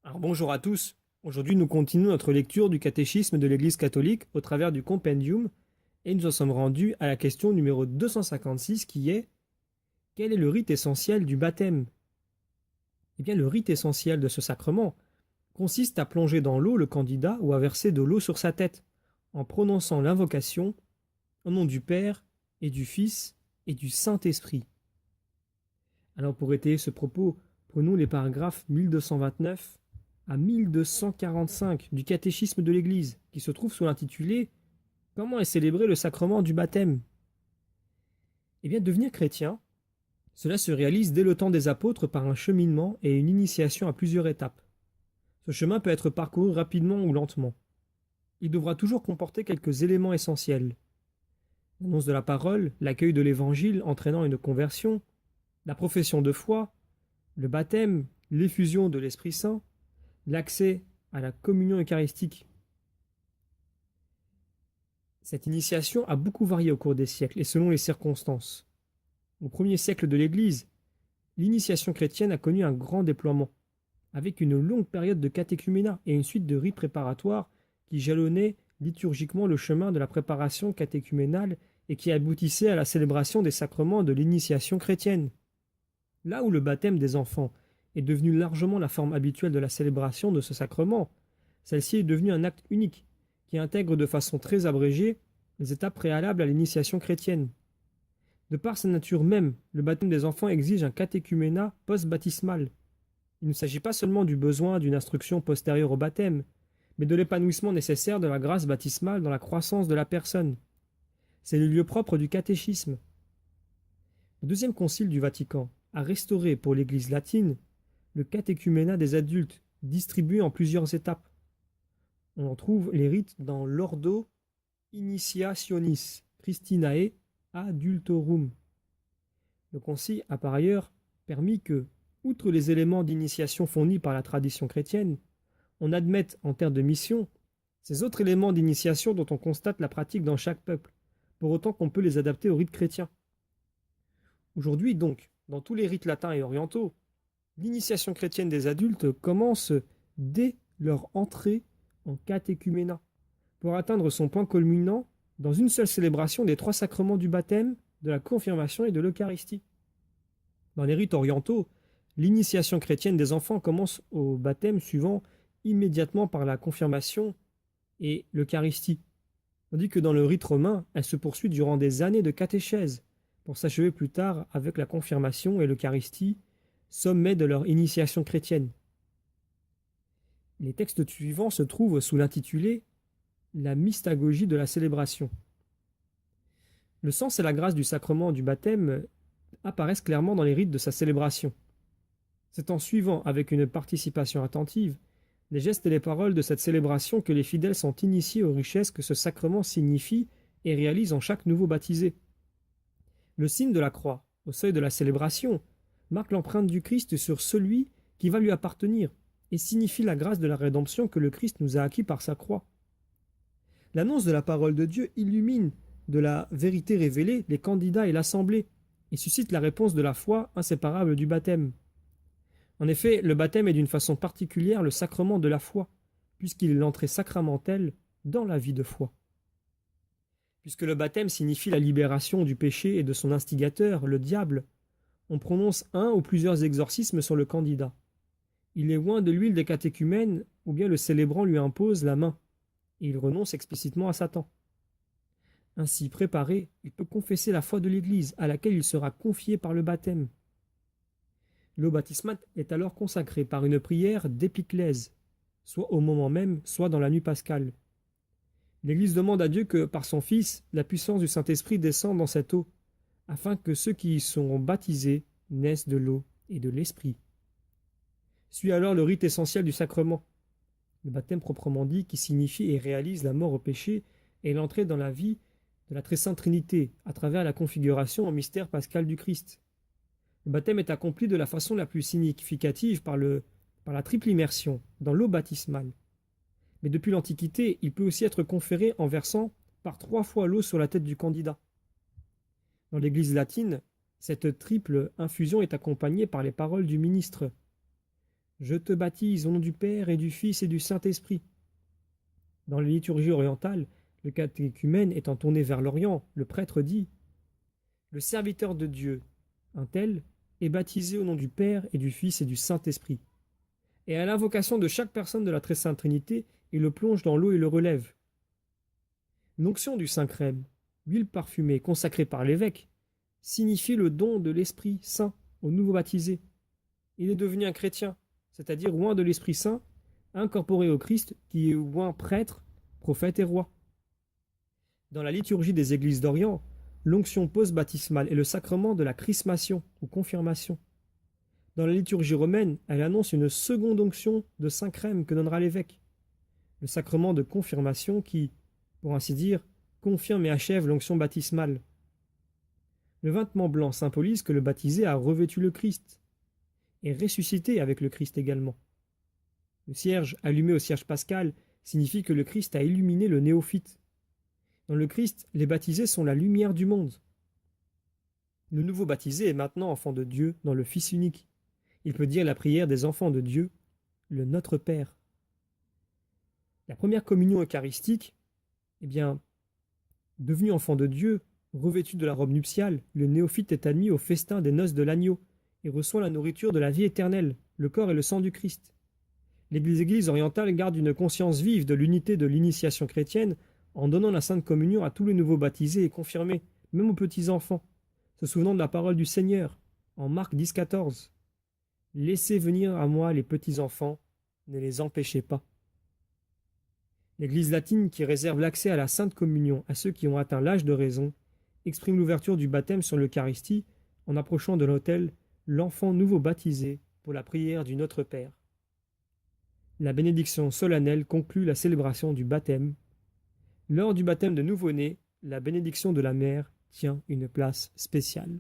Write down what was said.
Alors bonjour à tous. Aujourd'hui, nous continuons notre lecture du catéchisme de l'Église catholique au travers du compendium et nous en sommes rendus à la question numéro 256 qui est: quel est le rite essentiel du baptême? Eh bien, le rite essentiel de ce sacrement consiste à plonger dans l'eau le candidat ou à verser de l'eau sur sa tête en prononçant l'invocation au nom du Père et du Fils et du Saint-Esprit. Alors pour étayer ce propos, prenons les paragraphes 1229 à 1245 du catéchisme de l'Église, qui se trouve sous l'intitulé Comment est célébré le sacrement du baptême? Eh bien, devenir chrétien, cela se réalise dès le temps des apôtres par un cheminement et une initiation à plusieurs étapes. Ce chemin peut être parcouru rapidement ou lentement. Il devra toujours comporter quelques éléments essentiels: l'annonce de la parole, l'accueil de l'évangile entraînant une conversion, la profession de foi, le baptême, l'effusion de l'Esprit Saint, l'accès à la communion eucharistique. Cette initiation a beaucoup varié au cours des siècles et selon les circonstances. Au premier siècle de l'Église, l'initiation chrétienne a connu un grand déploiement, avec une longue période de catéchuménat et une suite de rites préparatoires qui jalonnaient liturgiquement le chemin de la préparation catéchuménale et qui aboutissaient à la célébration des sacrements de l'initiation chrétienne. Là où le baptême des enfants est devenu largement la forme habituelle de la célébration de ce sacrement, celle-ci est devenue un acte unique qui intègre de façon très abrégée les étapes préalables à l'initiation chrétienne. De par sa nature même, le baptême des enfants exige un catéchuménat post-baptismal. Il ne s'agit pas seulement du besoin d'une instruction postérieure au baptême, mais de l'épanouissement nécessaire de la grâce baptismale dans la croissance de la personne. C'est le lieu propre du catéchisme. Le deuxième concile du Vatican a restauré pour l'Église latine le catéchuménat des adultes, distribué en plusieurs étapes. On en trouve les rites dans l'Ordo Initiationis Christinae Adultorum. Le concile a par ailleurs permis que, outre les éléments d'initiation fournis par la tradition chrétienne, on admette en terre de mission ces autres éléments d'initiation dont on constate la pratique dans chaque peuple, pour autant qu'on peut les adapter aux rites chrétiens. Aujourd'hui donc, dans tous les rites latins et orientaux, l'initiation chrétienne des adultes commence dès leur entrée en catéchuménat, pour atteindre son point culminant dans une seule célébration des trois sacrements du baptême, de la confirmation et de l'Eucharistie. Dans les rites orientaux, l'initiation chrétienne des enfants commence au baptême suivant immédiatement par la confirmation et l'Eucharistie, tandis que dans le rite romain, elle se poursuit durant des années de catéchèse, pour s'achever plus tard avec la confirmation et l'Eucharistie, sommet de leur initiation chrétienne. Les textes suivants se trouvent sous l'intitulé La mystagogie de la célébration. Le sens et la grâce du sacrement du baptême apparaissent clairement dans les rites de sa célébration. C'est en suivant avec une participation attentive les gestes et les paroles de cette célébration que les fidèles sont initiés aux richesses que ce sacrement signifie et réalise en chaque nouveau baptisé. Le signe de la croix, au seuil de la célébration, marque l'empreinte du Christ sur celui qui va lui appartenir et signifie la grâce de la rédemption que le Christ nous a acquis par sa croix. L'annonce de la parole de Dieu illumine de la vérité révélée les candidats et l'assemblée et suscite la réponse de la foi inséparable du baptême. En effet, le baptême est d'une façon particulière le sacrement de la foi, puisqu'il est l'entrée sacramentelle dans la vie de foi. Puisque le baptême signifie la libération du péché et de son instigateur, le diable, on prononce un ou plusieurs exorcismes sur le candidat. Il est loin de l'huile des catéchumènes, ou bien le célébrant lui impose la main, et il renonce explicitement à Satan. Ainsi préparé, il peut confesser la foi de l'Église, à laquelle il sera confié par le baptême. L'eau baptismale est alors consacrée par une prière d'épiclèse, soit au moment même, soit dans la nuit pascale. L'Église demande à Dieu que, par son Fils, la puissance du Saint-Esprit descende dans cette eau, afin que ceux qui y sont baptisés naissent de l'eau et de l'Esprit. Suit alors le rite essentiel du sacrement, le baptême proprement dit, qui signifie et réalise la mort au péché et l'entrée dans la vie de la Très Sainte Trinité, à travers la configuration au mystère pascal du Christ. Le baptême est accompli de la façon la plus significative par la triple immersion dans l'eau baptismale. Mais depuis l'Antiquité, il peut aussi être conféré en versant par 3 fois l'eau sur la tête du candidat. Dans l'Église latine, cette triple infusion est accompagnée par les paroles du ministre. Je te baptise au nom du Père et du Fils et du Saint-Esprit. Dans les liturgies orientales, le catéchumène étant tourné vers l'Orient, le prêtre dit: Le serviteur de Dieu, un tel, est baptisé au nom du Père et du Fils et du Saint-Esprit. Et à l'invocation de chaque personne de la Très Sainte Trinité, il le plonge dans l'eau et le relève. L'onction du Saint-Crème, huile parfumée consacrée par l'évêque, signifie le don de l'Esprit Saint au nouveau baptisé. Il est devenu un chrétien, c'est-à-dire oint de l'Esprit Saint, incorporé au Christ qui est oint prêtre, prophète et roi. Dans la liturgie des églises d'Orient, l'onction post-baptismale est le sacrement de la chrismation ou confirmation. Dans la liturgie romaine, elle annonce une seconde onction de Saint-Crème que donnera l'évêque, le sacrement de confirmation qui, pour ainsi dire, confirme et achève l'onction baptismale. Le vêtement blanc symbolise que le baptisé a revêtu le Christ, et ressuscité avec le Christ également. Le cierge allumé au cierge pascal signifie que le Christ a illuminé le néophyte. Dans le Christ, les baptisés sont la lumière du monde. Le nouveau baptisé est maintenant enfant de Dieu dans le Fils unique. Il peut dire la prière des enfants de Dieu, le Notre Père. La première communion eucharistique, devenu enfant de Dieu, revêtu de la robe nuptiale, le néophyte est admis au festin des noces de l'agneau et reçoit la nourriture de la vie éternelle, le corps et le sang du Christ. L'Église orientale garde une conscience vive de l'unité de l'initiation chrétienne en donnant la Sainte Communion à tous les nouveaux baptisés et confirmés, même aux petits-enfants, se souvenant de la parole du Seigneur, en Marc 10,14. « Laissez venir à moi les petits-enfants, ne les empêchez pas. » L'Église latine, qui réserve l'accès à la Sainte Communion à ceux qui ont atteint l'âge de raison, exprime l'ouverture du baptême sur l'Eucharistie en approchant de l'autel l'enfant nouveau baptisé pour la prière du Notre Père. La bénédiction solennelle conclut la célébration du baptême. Lors du baptême de nouveau-né, la bénédiction de la mère tient une place spéciale.